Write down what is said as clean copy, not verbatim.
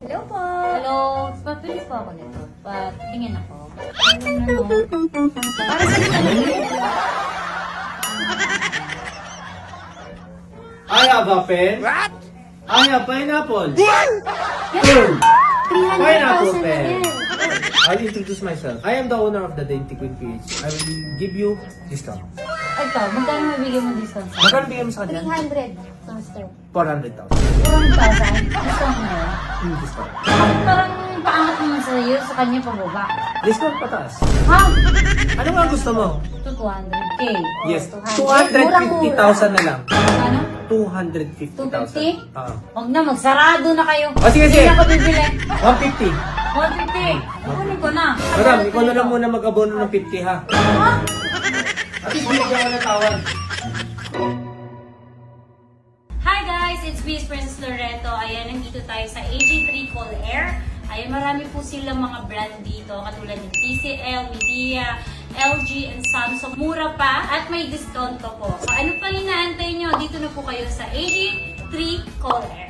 Hello po. Hello, papili po ako nito. Patingin ako. Ano? Para sa I have a pen. What? I have pineapple. Yan. 300,000 Pineapple na pen. yan. I'll introduce myself. I am the owner of the Dainty Queen PH. I will give you discount. Ito, magkano mabigyan mo discount sa Magkano bigyan mo sa kanya? 300, master. 400,000. 4,000? Discount mo yun? Discount. Parang paangat naman sa iyo, sa kanya pababa. Discount pataas. Ha? Ano nga gusto mo? Ito 200K. Yes. 200. 250,000 na lang. Ano? 250,000. 250? Oo. Huwag na, magsarado na kayo. Oh, sige, sige. Hindi na ako bibili. 150. 150. Kukunin ko na. Madam, ikaw na lang muna mag-abono ng 50 ha. Ha? At least binigyan ko na tawad. Hi guys! It's Miss Princess Loreto. Ayan, nandito tayo sa AG3 Call Air. Ayan, marami po silang mga brand dito, katulad ng TCL, Midea, LG, and Samsung. Mura pa at may discount pa po. So ano pang inaantay nyo? Dito na po kayo sa AG3 Call Air.